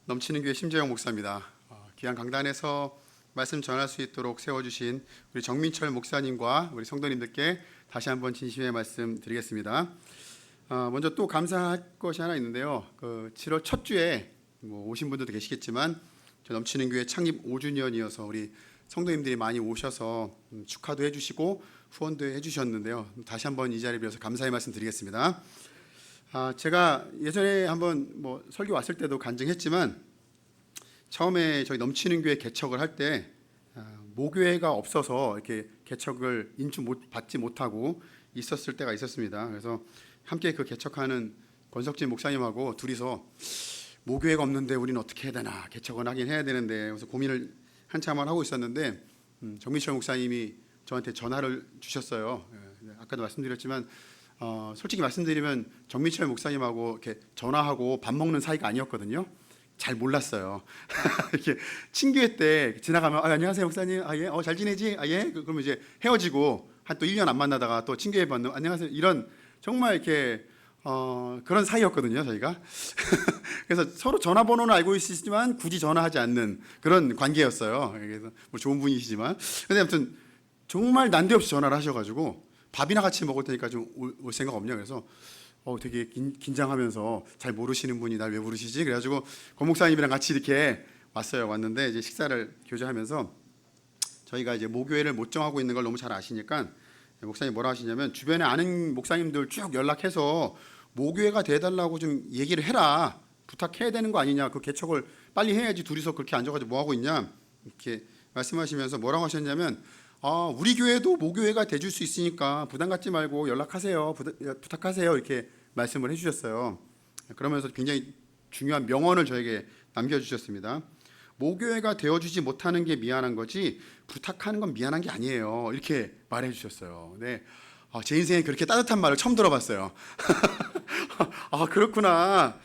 넘치는 교회 심재영 목사입니다. 귀한 강단에서 말씀 전할 수 있도록 세워주신 우리 정민철 목사님과 우리 성도님들께 다시 한번 진심의 말씀 드리겠습니다. 먼저 또 감사할 것이 하나 있는데요. 7월 첫 주에 오신 분들도 계시겠지만 저 넘치는 교회 창립 5주년이어서 우리 성도님들이 많이 오셔서 축하도 해주시고 후원도 해주셨는데요. 다시 한번 이 자리에 빌어서 감사의 말씀 드리겠습니다. 제가 예전에 한번 설교 왔을 때도 간증했지만 처음에 저희 넘치는 교회 개척을 할 때 모교회가 없어서 이렇게 개척을 받지 못하고 있었을 때가 있었습니다. 그래서 함께 그 개척하는 권석진 목사님하고 둘이서 모교회가 없는데 우리는 어떻게 해야 되나, 개척은 하긴 해야 되는데, 그래서 고민을 한참을 하고 있었는데 정민철 목사님이 저한테 전화를 주셨어요. 아까도 말씀드렸지만 솔직히 말씀드리면 정민철 목사님하고 이렇게 전화하고 밥 먹는 사이가 아니었거든요. 잘 몰랐어요. 이렇게 친교회 때 지나가면 안녕하세요 목사님, 예, 잘 지내지, 예, 그러면 이제 헤어지고 한 또 1년 안 만나다가 또 친교회 만나면 안녕하세요, 이런 정말 이렇게 그런 사이였거든요, 저희가. 그래서 서로 전화번호는 알고 있으시지만 굳이 전화하지 않는 그런 관계였어요. 그래서 좋은 분이시지만, 근데 아무튼 정말 난데없이 전화를 하셔가지고 밥이나 같이 먹을 테니까 좀 올 생각 없냐, 그래서 되게 긴장하면서 잘 모르시는 분이 날 왜 부르시지? 그래가지고 권 목사님이랑 같이 이렇게 왔는데 이제 식사를 교제하면서 저희가 이제 모교회를 못 정하고 있는 걸 너무 잘 아시니까 목사님 뭐라 하시냐면, 주변에 아는 목사님들 쭉 연락해서 모교회가 돼달라고 좀 얘기를 해라, 부탁해야 되는 거 아니냐, 그 개척을 빨리 해야지, 둘이서 그렇게 앉아가지고 뭐 하고 있냐, 이렇게 말씀하시면서 뭐라고 하셨냐면, 우리 교회도 모교회가 돼줄 수 있으니까 부담 갖지 말고 연락하세요, 부탁하세요, 이렇게 말씀을 해주셨어요. 그러면서 굉장히 중요한 명언을 저에게 남겨주셨습니다. 모교회가 되어주지 못하는 게 미안한 거지 부탁하는 건 미안한 게 아니에요, 이렇게 말해주셨어요. 네, 제 인생에 그렇게 따뜻한 말을 처음 들어봤어요. 그렇구나.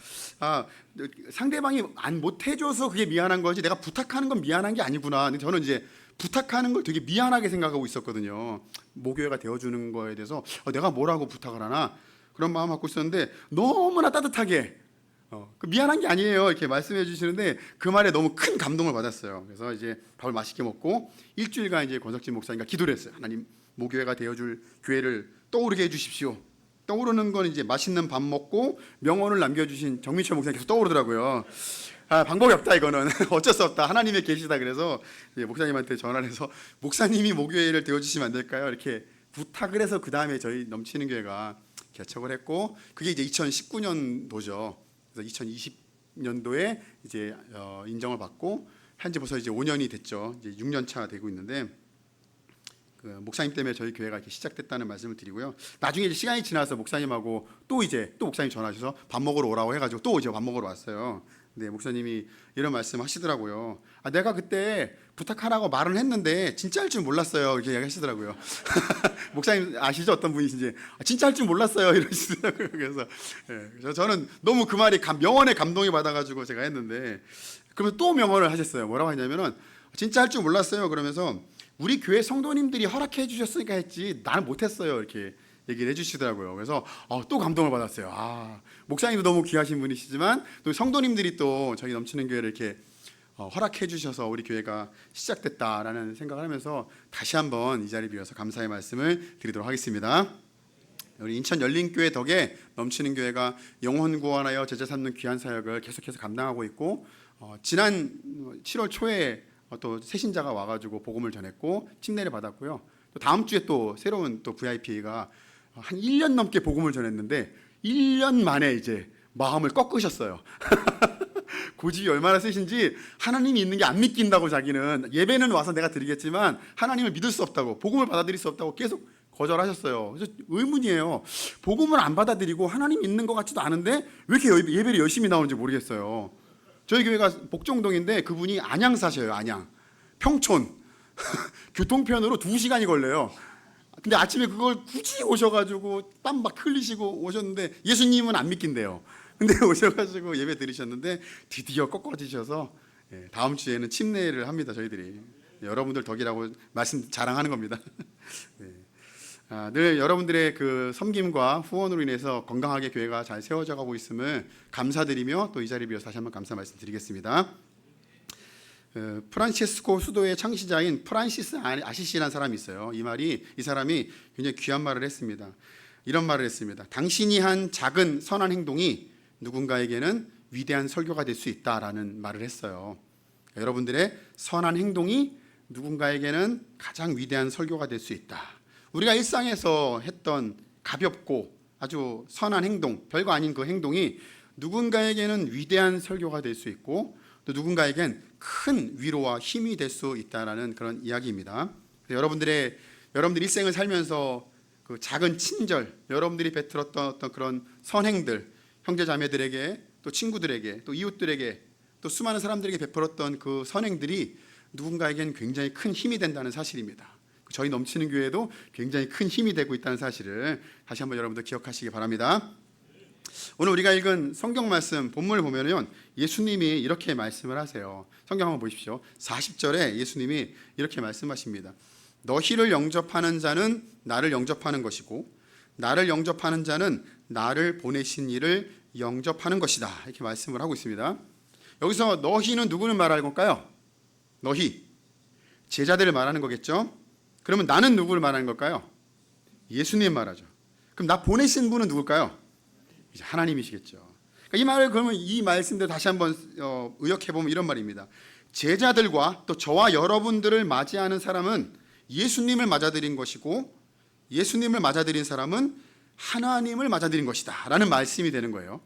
상대방이 못 해줘서 그게 미안한 거지 내가 부탁하는 건 미안한 게 아니구나. 근데 저는 이제 부탁하는 걸 되게 미안하게 생각하고 있었거든요. 모교회가 되어주는 거에 대해서 내가 뭐라고 부탁을 하나, 그런 마음 갖고 있었는데 너무나 따뜻하게 미안한 게 아니에요, 이렇게 말씀해 주시는데 그 말에 너무 큰 감동을 받았어요. 그래서 이제 밥을 맛있게 먹고 일주일간 이제 권석진 목사님과 기도를 했어요. 하나님, 모교회가 되어줄 교회를 떠오르게 해주십시오. 떠오르는 건 이제 맛있는 밥 먹고 명언을 남겨주신 정민철 목사님 계속 떠오르더라고요. 방법이 없다, 이거는. 어쩔 수 없다, 하나님의 계시다. 그래서 목사님한테 전화를 해서 목사님이 모교회를 되어주시면 안 될까요, 이렇게 부탁을 해서 그 다음에 저희 넘치는 교회가 개척을 했고, 그게 이제 2019년도죠. 그래서 2020년도에 이제 인정을 받고 현재 벌써 이제 5년이 됐죠. 이제 6년 차 되고 있는데, 그 목사님 때문에 저희 교회가 이렇게 시작됐다는 말씀을 드리고요. 나중에 이제 시간이 지나서 목사님하고 또 목사님 전화하셔서 밥 먹으러 오라고 해가지고 또 이제 밥 먹으러 왔어요. 근데 목사님이 이런 말씀 하시더라고요. 내가 그때 부탁하라고 말을 했는데 진짜 할 줄 몰랐어요, 이렇게 이야기하시더라고요. 목사님 아시죠, 어떤 분이신지. 진짜 할 줄 몰랐어요, 이러시더라고요. 그래서 저는 너무 그 말이 명언에 감동이 받아가지고 제가 했는데, 그러면 또 명언을 하셨어요. 뭐라고 하냐면은 진짜 할 줄 몰랐어요, 그러면서 우리 교회 성도님들이 허락해 주셨으니까 했지 나는 못했어요, 이렇게 얘기를 해주시더라고요. 그래서 또 감동을 받았어요. 목사님도 너무 귀하신 분이시지만 또 성도님들이 또 저희 넘치는 교회를 이렇게 허락해 주셔서 우리 교회가 시작됐다라는 생각을 하면서 다시 한번 이 자리 빌어서 감사의 말씀을 드리도록 하겠습니다. 우리 인천 열린교회 덕에 넘치는 교회가 영혼 구원하여 제자 삼는 귀한 사역을 계속해서 감당하고 있고, 지난 7월 초에 또 새신자가 와가지고 복음을 전했고 침례를 받았고요. 또 다음 주에 또 새로운 또 VIP가 한 1년 넘게 복음을 전했는데 1년 만에 이제 마음을 꺾으셨어요. 고집이 얼마나 세신지, 하나님이 있는 게 안 믿긴다고, 자기는 예배는 와서 내가 드리겠지만 하나님을 믿을 수 없다고, 복음을 받아들일 수 없다고 계속 거절하셨어요. 그래서 의문이에요. 복음을 안 받아들이고 하나님 있는 것 같지도 않은데 왜 이렇게 예배를 열심히 나오는지 모르겠어요. 저희 교회가 복정동인데 그분이 안양 사셔요. 안양 평촌. 교통편으로 2시간이 걸려요. 근데 아침에 그걸 굳이 오셔가지고 땀 막 흘리시고 오셨는데 예수님은 안 믿긴대요. 근데 오셔가지고 예배 드리셨는데 드디어 꺾어지셔서 다음 주에는 침례를 합니다, 저희들이. 여러분들 덕이라고 말씀 자랑하는 겁니다. 네. 늘 여러분들의 그 섬김과 후원으로 인해서 건강하게 교회가 잘 세워져 가고 있음을 감사드리며 또 이 자리를 빌어서 다시 한번 감사 말씀드리겠습니다. 프란치스코 수도의 창시자인 프란시스 아시시라는 사람이 있어요. 이 사람이 굉장히 귀한 말을 했습니다. 이런 말을 했습니다. 당신이 한 작은 선한 행동이 누군가에게는 위대한 설교가 될 수 있다라는 말을 했어요. 여러분들의 선한 행동이 누군가에게는 가장 위대한 설교가 될 수 있다. 우리가 일상에서 했던 가볍고 아주 선한 행동, 별거 아닌 그 행동이 누군가에게는 위대한 설교가 될 수 있고 또 누군가에겐 큰 위로와 힘이 될 수 있다라는 그런 이야기입니다. 여러분들 일생을 살면서 그 작은 친절, 여러분들이 베풀었던 어떤 그런 선행들, 형제자매들에게 또 친구들에게 또 이웃들에게 또 수많은 사람들에게 베풀었던 그 선행들이 누군가에겐 굉장히 큰 힘이 된다는 사실입니다. 저희 넘치는 교회도 굉장히 큰 힘이 되고 있다는 사실을 다시 한번 여러분들 기억하시기 바랍니다. 오늘 우리가 읽은 성경 말씀 본문을 보면은 예수님이 이렇게 말씀을 하세요. 성경 한번 보십시오. 40절에 예수님이 이렇게 말씀하십니다. 너희를 영접하는 자는 나를 영접하는 것이고 나를 영접하는 자는 나를 보내신 이를 영접하는 것이다. 이렇게 말씀을 하고 있습니다. 여기서 너희는 누구를 말하는 걸까요? 너희, 제자들을 말하는 거겠죠? 그러면 나는 누구를 말하는 걸까요? 예수님 말하죠. 그럼 나 보내신 분은 누굴까요? 이제 하나님이시겠죠. 그러니까 이 말을 그러면 이 말씀대로 다시 한번 의역해 보면 이런 말입니다. 제자들과 또 저와 여러분들을 맞이하는 사람은 예수님을 맞아들인 것이고 예수님을 맞아들인 사람은 하나님을 맞아들인 것이다 라는 말씀이 되는 거예요.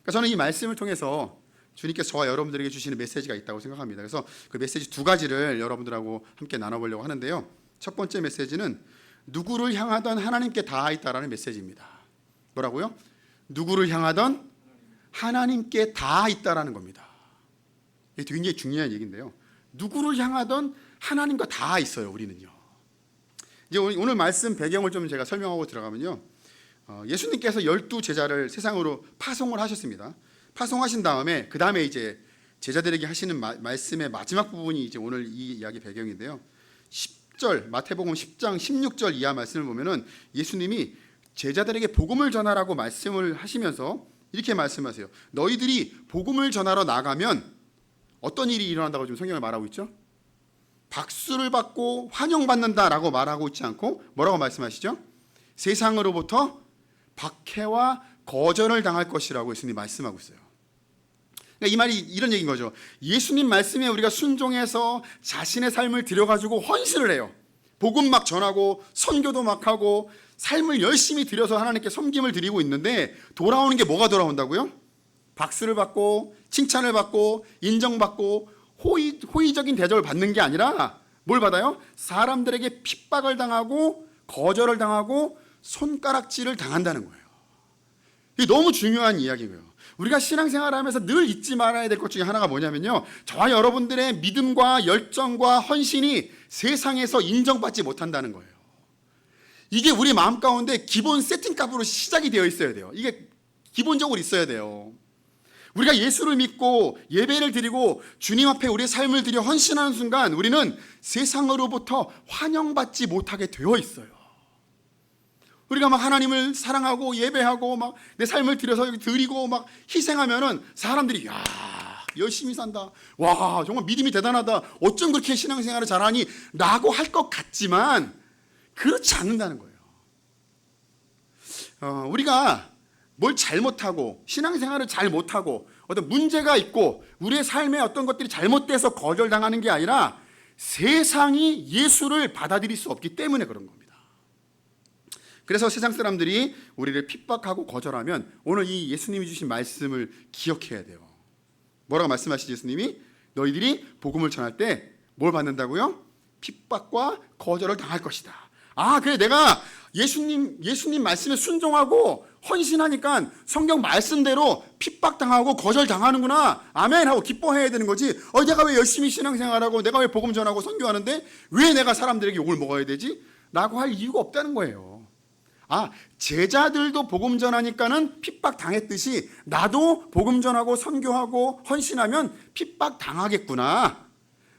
그러니까 저는 이 말씀을 통해서 주님께서 저와 여러분들에게 주시는 메시지가 있다고 생각합니다. 그래서 그 메시지 두 가지를 여러분들하고 함께 나눠보려고 하는데요. 첫 번째 메시지는 누구를 향하던 하나님께 닿아 있다라는 메시지입니다. 뭐라고요? 누구를 향하던 하나님께 닿아 있다라는 겁니다. 이게 굉장히 중요한 얘기인데요. 누구를 향하던 하나님과 닿아 있어요. 우리는요. 이제 오늘 말씀 배경을 좀 제가 설명하고 들어가면요. 예수님께서 12제자를 세상으로 파송을 하셨습니다. 파송하신 다음에 그 다음에 이제 제자들에게 하시는 말씀의 마지막 부분이 이제 오늘 이 이야기 배경인데요. 10절 마태복음 10장 16절 이하 말씀을 보면은 예수님이 제자들에게 복음을 전하라고 말씀을 하시면서 이렇게 말씀하세요. 너희들이 복음을 전하러 나가면 어떤 일이 일어난다고 지금 성경을 말하고 있죠? 박수를 받고 환영받는다라고 말하고 있지 않고 뭐라고 말씀하시죠? 세상으로부터 박해와 거절을 당할 것이라고 예수님이 말씀하고 있어요. 그러니까 이 말이 이런 얘기인 거죠. 예수님 말씀에 우리가 순종해서 자신의 삶을 들여가지고 헌신을 해요. 복음 막 전하고 선교도 막 하고 삶을 열심히 들여서 하나님께 섬김을 드리고 있는데 돌아오는 게 뭐가 돌아온다고요? 박수를 받고 칭찬을 받고 인정받고 호의적인 대접을 받는 게 아니라 뭘 받아요? 사람들에게 핍박을 당하고 거절을 당하고 손가락질을 당한다는 거예요. 이게 너무 중요한 이야기고요. 우리가 신앙생활을 하면서 늘 잊지 말아야 될 것 중에 하나가 뭐냐면요. 저와 여러분들의 믿음과 열정과 헌신이 세상에서 인정받지 못한다는 거예요. 이게 우리 마음 가운데 기본 세팅값으로 시작이 되어 있어야 돼요. 이게 기본적으로 있어야 돼요. 우리가 예수를 믿고 예배를 드리고 주님 앞에 우리의 삶을 드려 헌신하는 순간 우리는 세상으로부터 환영받지 못하게 되어 있어요. 우리가 막 하나님을 사랑하고 예배하고 막 내 삶을 들여서 드리고 막 희생하면은 사람들이 야 열심히 산다. 와 정말 믿음이 대단하다. 어쩜 그렇게 신앙생활을 잘하니? 라고 할 것 같지만 그렇지 않는다는 거예요. 우리가 뭘 잘못하고 신앙생활을 잘 못하고 어떤 문제가 있고 우리의 삶에 어떤 것들이 잘못돼서 거절당하는 게 아니라 세상이 예수를 받아들일 수 없기 때문에 그런 겁니다. 그래서 세상 사람들이 우리를 핍박하고 거절하면 오늘 이 예수님이 주신 말씀을 기억해야 돼요. 뭐라고 말씀하시죠? 예수님이 너희들이 복음을 전할 때 뭘 받는다고요? 핍박과 거절을 당할 것이다. 아 그래 내가 예수님 말씀에 순종하고 헌신하니까 성경 말씀대로 핍박당하고 거절당하는구나. 아멘 하고 기뻐해야 되는 거지. 내가 왜 열심히 신앙생활하고 내가 왜 복음 전하고 선교하는데 왜 내가 사람들에게 욕을 먹어야 되지? 라고 할 이유가 없다는 거예요. 제자들도 복음 전하니까는 핍박 당했듯이 나도 복음 전하고 선교하고 헌신하면 핍박 당하겠구나.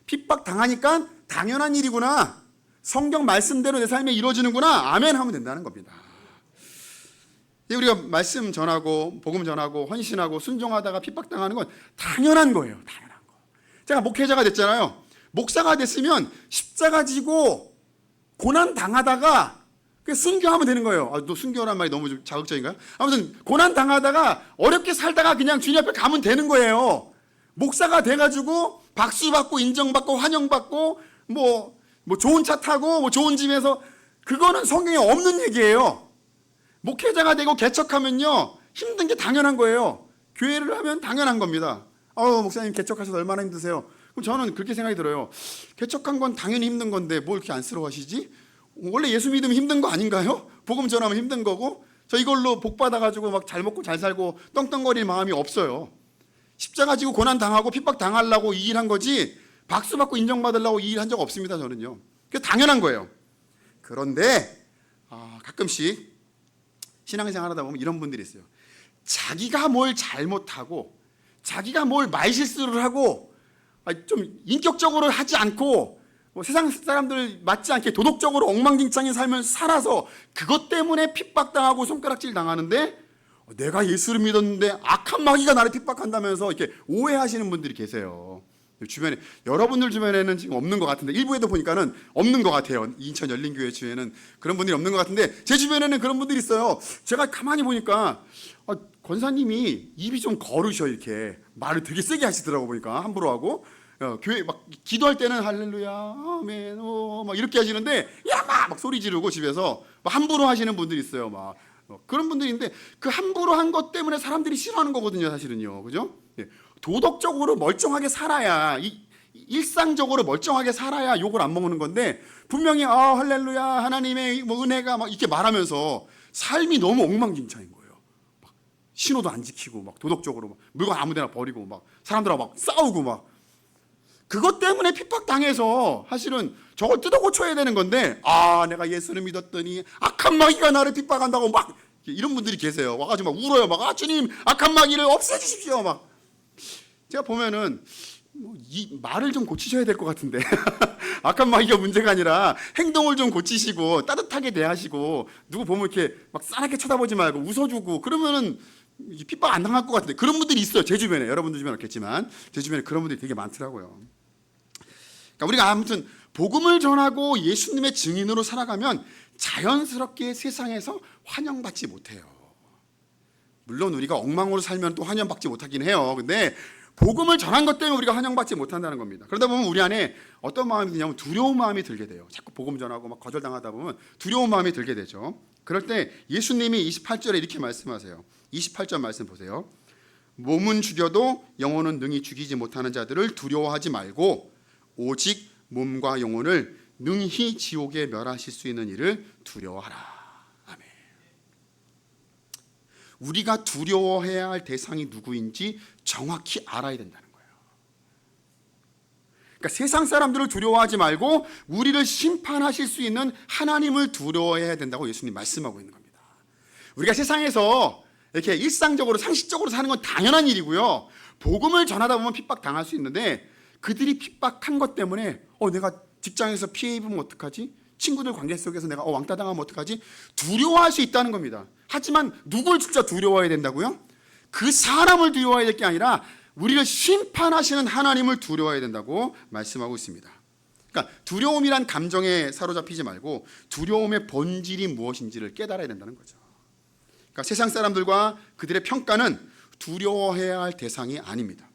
핍박 당하니까 당연한 일이구나. 성경 말씀대로 내 삶에 이루어지는구나. 아멘 하면 된다는 겁니다. 우리가 말씀 전하고 복음 전하고 헌신하고 순종하다가 핍박당하는 건 당연한 거예요. 당연한 거. 제가 목회자가 됐잖아요. 목사가 됐으면 십자가 지고 고난 당하다가 순교하면 되는 거예요. 너 순교란 말이 너무 좀 자극적인가요? 아무튼 고난 당하다가 어렵게 살다가 그냥 주님 앞에 가면 되는 거예요. 목사가 돼가지고 박수 받고 인정받고 환영받고 뭐 좋은 차 타고 뭐 좋은 집에서, 그거는 성경에 없는 얘기예요. 목회자가 되고 개척하면요 힘든 게 당연한 거예요. 교회를 하면 당연한 겁니다. 목사님 개척하셔서 얼마나 힘드세요? 그럼 저는 그렇게 생각이 들어요. 개척한 건 당연히 힘든 건데 뭘 이렇게 안쓰러워하시지? 원래 예수 믿으면 힘든 거 아닌가요? 복음 전하면 힘든 거고. 저 이걸로 복 받아가지고 막 잘 먹고 잘 살고 떵떵거릴 마음이 없어요. 십자가 지고 고난 당하고 핍박 당하려고 이 일한 거지, 박수 받고 인정받으려고 이 일 한 적 없습니다. 저는요. 그게 당연한 거예요. 그런데 가끔씩 신앙생활 하다 보면 이런 분들이 있어요. 자기가 뭘 잘못하고 자기가 뭘 말실수를 하고 좀 인격적으로 하지 않고 세상 사람들 맞지 않게 도덕적으로 엉망진창인 삶을 살아서 그것 때문에 핍박당하고 손가락질 당하는데, 내가 예수를 믿었는데 악한 마귀가 나를 핍박한다면서 이렇게 오해하시는 분들이 계세요. 주변에, 여러분들 주변에는 지금 없는 것 같은데, 일부에도 보니까는 없는 것 같아요. 인천 열린교회 주변에는 그런 분들이 없는 것 같은데, 제 주변에는 그런 분들이 있어요. 제가 가만히 보니까 권사님이 입이 좀 거르셔. 이렇게 말을 되게 세게 하시더라고. 보니까 함부로 하고, 교회 막 기도할 때는 할렐루야 아멘 막 이렇게 하시는데, 막 소리 지르고 집에서 막 함부로 하시는 분들이 있어요. 막 그런 분들인데, 그 함부로 한 것 때문에 사람들이 싫어하는 거거든요. 사실은요. 그죠? 도덕적으로 멀쩡하게 살아야, 일상적으로 멀쩡하게 살아야 욕을 안 먹는 건데, 분명히 할렐루야 하나님의 은혜가 막 이렇게 말하면서 삶이 너무 엉망진창인 거예요. 막 신호도 안 지키고 막 도덕적으로 막 물건 아무데나 버리고 막 사람들하고 막 싸우고 막, 그것 때문에 핍박당해서 사실은 저걸 뜯어 고쳐야 되는 건데, 내가 예수를 믿었더니 악한 마귀가 나를 핍박한다고 막 이런 분들이 계세요. 와가지고 막 울어요. 막 주님 악한 마귀를 없애주십시오. 막 제가 보면은 이 말을 좀 고치셔야 될 것 같은데 악한 마귀가 문제가 아니라 행동을 좀 고치시고 따뜻하게 대하시고, 누구 보면 이렇게 막 싸납게 쳐다보지 말고 웃어주고 그러면은 핍박 안 당할 것 같은데, 그런 분들이 있어요. 제 주변에. 여러분들 주변에 없겠지만 제 주변에 그런 분들이 되게 많더라고요. 그러니까 우리가 아무튼 복음을 전하고 예수님의 증인으로 살아가면 자연스럽게 세상에서 환영받지 못해요. 물론 우리가 엉망으로 살면 또 환영받지 못하긴 해요. 근데 복음을 전한 것 때문에 우리가 환영받지 못한다는 겁니다. 그러다 보면 우리 안에 어떤 마음이 드냐면 두려운 마음이 들게 돼요. 자꾸 복음 전하고 막 거절당하다 보면 두려운 마음이 들게 되죠. 그럴 때 예수님이 28절에 이렇게 말씀하세요. 28절 말씀 보세요. 몸은 죽여도 영혼은 능히 죽이지 못하는 자들을 두려워하지 말고 오직 몸과 영혼을 능히 지옥에 멸하실 수 있는 이를 두려워하라. 아멘. 우리가 두려워해야 할 대상이 누구인지 정확히 알아야 된다는 거예요. 그러니까 세상 사람들을 두려워하지 말고 우리를 심판하실 수 있는 하나님을 두려워해야 된다고 예수님 말씀하고 있는 겁니다. 우리가 세상에서 이렇게 일상적으로 상식적으로 사는 건 당연한 일이고요. 복음을 전하다 보면 핍박당할 수 있는데, 그들이 핍박한 것 때문에 내가 직장에서 피해 입으면 어떡하지? 친구들 관계 속에서 내가 왕따 당하면 어떡하지? 두려워할 수 있다는 겁니다. 하지만 누굴 진짜 두려워해야 된다고요? 그 사람을 두려워해야 될 게 아니라 우리를 심판하시는 하나님을 두려워해야 된다고 말씀하고 있습니다. 그러니까 두려움이란 감정에 사로잡히지 말고 두려움의 본질이 무엇인지를 깨달아야 된다는 거죠. 그러니까 세상 사람들과 그들의 평가는 두려워해야 할 대상이 아닙니다.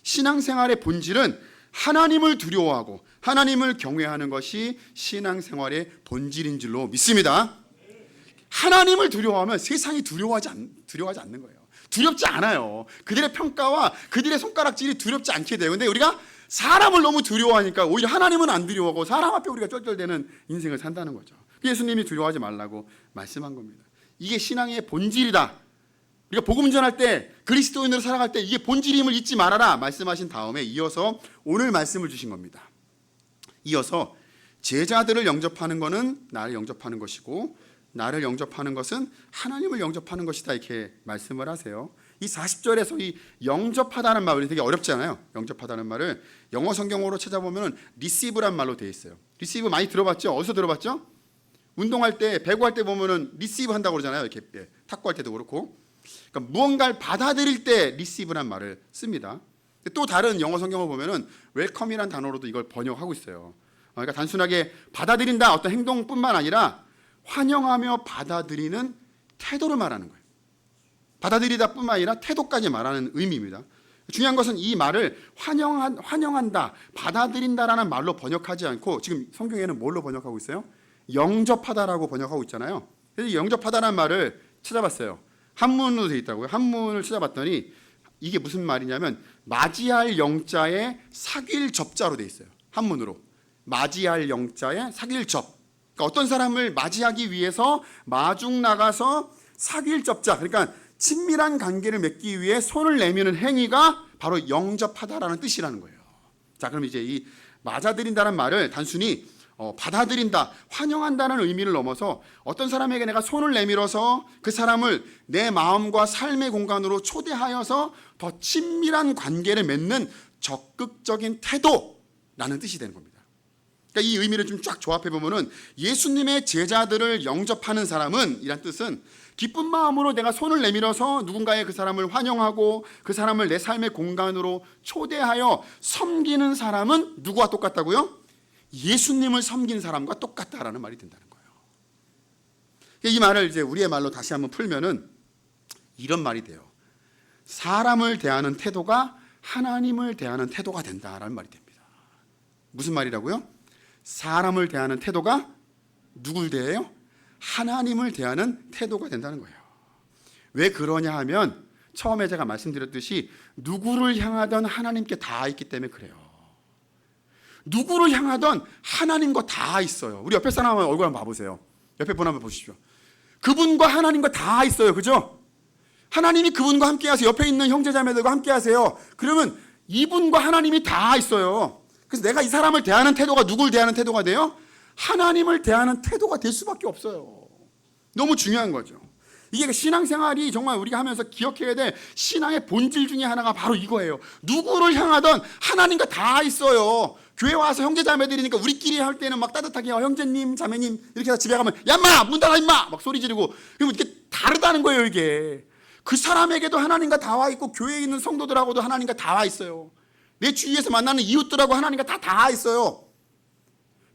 신앙생활의 본질은 하나님을 두려워하고 하나님을 경외하는 것이 신앙생활의 본질인 줄로 믿습니다. 하나님을 두려워하면 세상이 두려워하지 않는 거예요. 두렵지 않아요. 그들의 평가와 그들의 손가락질이 두렵지 않게 돼요. 근데 우리가 사람을 너무 두려워하니까 오히려 하나님은 안 두려워하고 사람 앞에 우리가 쩔쩔대는 인생을 산다는 거죠. 예수님이 두려워하지 말라고 말씀한 겁니다. 이게 신앙의 본질이다. 우리가 복음 전할 때, 그리스도인으로 살아갈 때 이게 본질임을 잊지 말아라 말씀하신 다음에 이어서 오늘 말씀을 주신 겁니다. 이어서 제자들을 영접하는 것은 나를 영접하는 것이고 나를 영접하는 것은 하나님을 영접하는 것이다, 이렇게 말씀을 하세요. 이 40절에서 이 영접하다는 말이 되게 어렵잖아요. 영접하다는 말을 영어 성경으로 찾아보면 receive란 말로 되어 있어요. receive 많이 들어봤죠? 어디서 들어봤죠? 운동할 때, 배구할 때 보면은 receive 한다고 그러잖아요. 이렇게 탁구할 때도 그렇고. 그러니까 무언가를 받아들일 때 receive란 말을 씁니다. 또 다른 영어 성경을 보면은 welcome이란 단어로도 이걸 번역하고 있어요. 그러니까 단순하게 받아들인다 어떤 행동뿐만 아니라 환영하며 받아들이는 태도를 말하는 거예요. 받아들이다 뿐만 아니라 태도까지 말하는 의미입니다. 중요한 것은 이 말을 환영한다, 받아들인다라는 말로 번역하지 않고 지금 성경에는 뭘로 번역하고 있어요? 영접하다라고 번역하고 있잖아요. 그래서 영접하다라는 말을 찾아봤어요. 한문으로 되어 있다고요. 한문을 찾아봤더니 이게 무슨 말이냐면 맞이할 영자에 사귈 접자로 되어 있어요. 한문으로. 맞이할 영자에 사귈 접. 그러니까 어떤 사람을 맞이하기 위해서 마중 나가서 사귈 접자. 그러니까 친밀한 관계를 맺기 위해 손을 내미는 행위가 바로 영접하다라는 뜻이라는 거예요. 자, 그럼 이제 이 맞아들인다는 말을 단순히 받아들인다, 환영한다는 의미를 넘어서 어떤 사람에게 내가 손을 내밀어서 그 사람을 내 마음과 삶의 공간으로 초대하여서 더 친밀한 관계를 맺는 적극적인 태도라는 뜻이 되는 겁니다. 그러니까 이 의미를 좀 쫙 조합해 보면은 예수님의 제자들을 영접하는 사람은 이란 뜻은 기쁜 마음으로 내가 손을 내밀어서 누군가의 그 사람을 환영하고 그 사람을 내 삶의 공간으로 초대하여 섬기는 사람은 누구와 똑같다고요? 예수님을 섬긴 사람과 똑같다라는 말이 된다는 거예요. 이 말을 이제 우리의 말로 다시 한번 풀면은 이런 말이 돼요. 사람을 대하는 태도가 하나님을 대하는 태도가 된다라는 말이 됩니다. 무슨 말이라고요? 사람을 대하는 태도가 누굴 대해요? 하나님을 대하는 태도가 된다는 거예요. 왜 그러냐 하면 처음에 제가 말씀드렸듯이 누구를 향하던 하나님께 다 있기 때문에 그래요. 누구를 향하던 하나님과 다 있어요. 우리 옆에 사람 얼굴 한번 봐보세요. 옆에 분 한번 보십시오. 그분과 하나님과 다 있어요. 그죠? 하나님이 그분과 함께 하세요. 옆에 있는 형제자매들과 함께 하세요. 그러면 이분과 하나님이 다 있어요. 그래서 내가 이 사람을 대하는 태도가 누굴 대하는 태도가 돼요? 하나님을 대하는 태도가 될 수밖에 없어요. 너무 중요한 거죠. 이게 신앙생활이 정말 우리가 하면서 기억해야 될 신앙의 본질 중에 하나가 바로 이거예요. 누구를 향하던 하나님과 다 있어요. 교회 와서 형제자매들이니까 우리끼리 할 때는 막 따뜻하게 형제님, 자매님 이렇게 해서 집에 가면 야 인마 문 닫아 인마 막 소리 지르고 그러면 이게 다르다는 거예요. 이게 그 사람에게도 하나님과 다 와 있고 교회에 있는 성도들하고도 하나님과 다 와 있어요. 내 주위에서 만나는 이웃들하고 하나님과 다 있어요.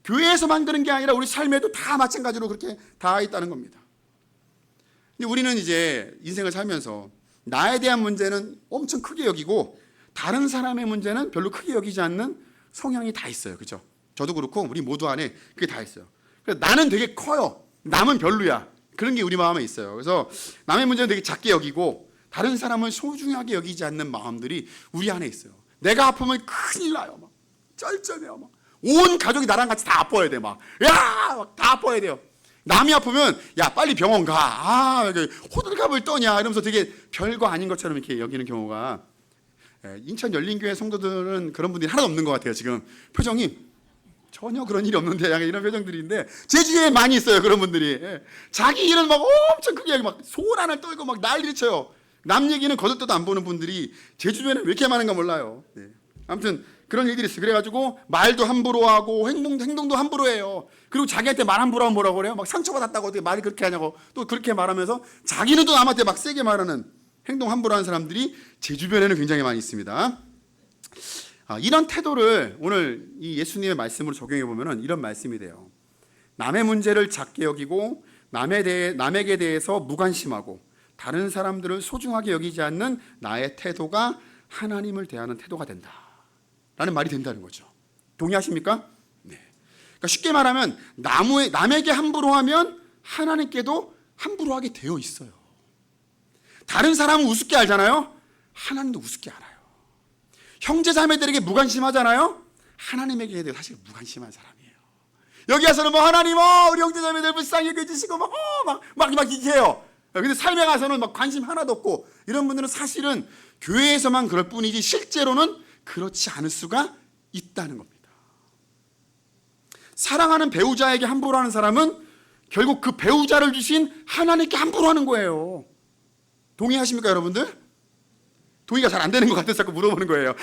교회에서 만드는 게 아니라 우리 삶에도 다 마찬가지로 그렇게 다 있다는 겁니다. 우리는 이제 인생을 살면서 나에 대한 문제는 엄청 크게 여기고 다른 사람의 문제는 별로 크게 여기지 않는 성향이 다 있어요. 그죠? 저도 그렇고 우리 모두 안에 그게 다 있어요. 그래서 나는 되게 커요. 남은 별로야. 그런 게 우리 마음에 있어요. 그래서 남의 문제는 되게 작게 여기고 다른 사람을 소중하게 여기지 않는 마음들이 우리 안에 있어요. 내가 아프면 큰일 나요. 막 쩔쩔해요. 막 온 가족이 나랑 같이 다 아파야 돼. 막 다 아파야 돼요. 남이 아프면 야 빨리 병원 가. 아 호들갑을 떠냐 이러면서 되게 별거 아닌 것처럼 이렇게 여기는 경우가 인천 열린교회 성도들은 그런 분들이 하나도 없는 것 같아요. 지금 표정이 전혀 그런 일이 없는데 약간 이런 표정들인데 제 주위에 많이 있어요. 그런 분들이 자기 일은 막 엄청 크게 막 소란을 떨고 막 난리를 쳐요. 남 얘기는 거들떠도 안 보는 분들이 제 주변에 왜 이렇게 많은가 몰라요. 아무튼 그런 일들이 있어요. 그래가지고 말도 함부로 하고 행동도 함부로 해요. 그리고 자기한테 말 함부로 하면 뭐라고 그래요? 막 상처받았다고 어떻게 말을 그렇게 하냐고 또 그렇게 말하면서 자기는 또 남한테 막 세게 말하는 행동 함부로 하는 사람들이 제 주변에는 굉장히 많이 있습니다. 이런 태도를 오늘 이 예수님의 말씀으로 적용해 보면은 이런 말씀이 돼요. 남의 문제를 작게 여기고 남에게 대해서 무관심하고 다른 사람들을 소중하게 여기지 않는 나의 태도가 하나님을 대하는 태도가 된다. 라는 말이 된다는 거죠. 동의하십니까? 네. 그러니까 쉽게 말하면 남에게 함부로 하면 하나님께도 함부로 하게 되어 있어요. 다른 사람은 우습게 알잖아요. 하나님도 우습게 알아요. 형제자매들에게 무관심하잖아요. 하나님에게 사실 무관심한 사람이에요. 여기 와서는 뭐 하나님 우리 형제자매들 불쌍히 여겨주시고 막 이렇게 해요. 근데 삶에 가서는 막 관심 하나도 없고 이런 분들은 사실은 교회에서만 그럴 뿐이지 실제로는 그렇지 않을 수가 있다는 겁니다. 사랑하는 배우자에게 함부로 하는 사람은 결국 그 배우자를 주신 하나님께 함부로 하는 거예요. 동의하십니까 여러분들? 동의가 잘 안 되는 것 같아서 자꾸 물어보는 거예요.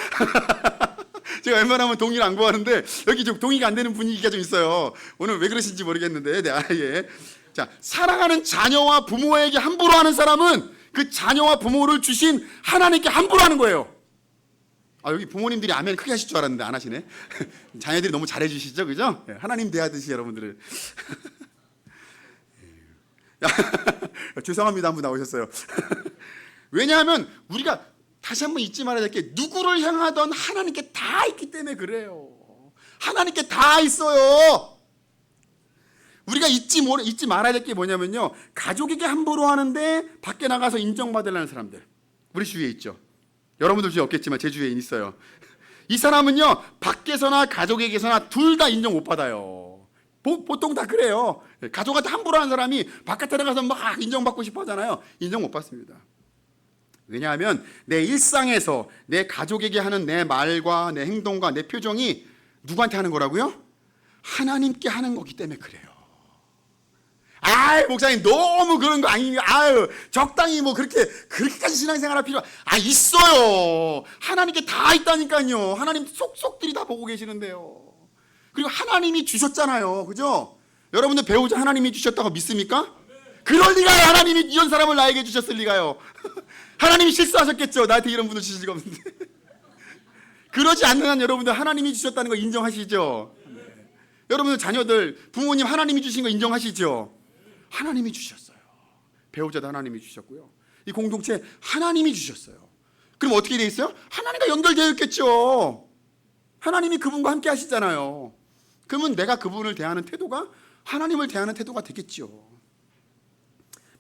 제가 웬만하면 동의를 안 구하는데 여기 좀 동의가 안 되는 분위기가 좀 있어요. 오늘 왜 그러신지 모르겠는데. 네, 예. 자, 사랑하는 자녀와 부모에게 함부로 하는 사람은 그 자녀와 부모를 주신 하나님께 함부로 하는 거예요. 여기 부모님들이 아멘 크게 하실 줄 알았는데 안 하시네. 자녀들이 너무 잘해 주시죠, 그죠? 하나님 대하듯이 여러분들을. 죄송합니다 한 분 나오셨어요. 왜냐하면 우리가 다시 한번 잊지 말아야 될 게 누구를 향하던 하나님께 다 있기 때문에 그래요. 하나님께 다 있어요. 우리가 잊지 말아야 될 게 뭐냐면요, 가족에게 함부로 하는데 밖에 나가서 인정받으려는 사람들 우리 주위에 있죠. 여러분들 주위에 없겠지만 제 주위에 있어요. 이 사람은요 밖에서나 가족에게서나 둘 다 인정 못 받아요. 보통 다 그래요. 가족한테 함부로 하는 사람이 바깥에 나가서 막 인정받고 싶어 하잖아요. 인정 못 받습니다. 왜냐하면 내 일상에서 내 가족에게 하는 내 말과 내 행동과 내 표정이 누구한테 하는 거라고요? 하나님께 하는 거기 때문에 그래요. 목사님 너무 그런 거 아니에요. 적당히 뭐 그렇게까지 신앙생활할 필요 있어요. 하나님께 다 있다니까요. 하나님 속속들이 다 보고 계시는데요. 그리고 하나님이 주셨잖아요, 그죠? 여러분들 배우자 하나님이 주셨다고 믿습니까? 그럴 리가요. 하나님이 이런 사람을 나에게 주셨을 리가요. 하나님이 실수하셨겠죠. 나한테 이런 분을 주실 리가 없는데. 그러지 않는 한 여러분들 하나님이 주셨다는 거 인정하시죠? 네. 여러분들 자녀들 부모님 하나님이 주신 거 인정하시죠? 하나님이 주셨어요. 배우자도 하나님이 주셨고요. 이 공동체 하나님이 주셨어요. 그럼 어떻게 돼 있어요? 하나님과 연결되어 있겠죠. 하나님이 그분과 함께 하시잖아요. 그러면 내가 그분을 대하는 태도가 하나님을 대하는 태도가 되겠죠.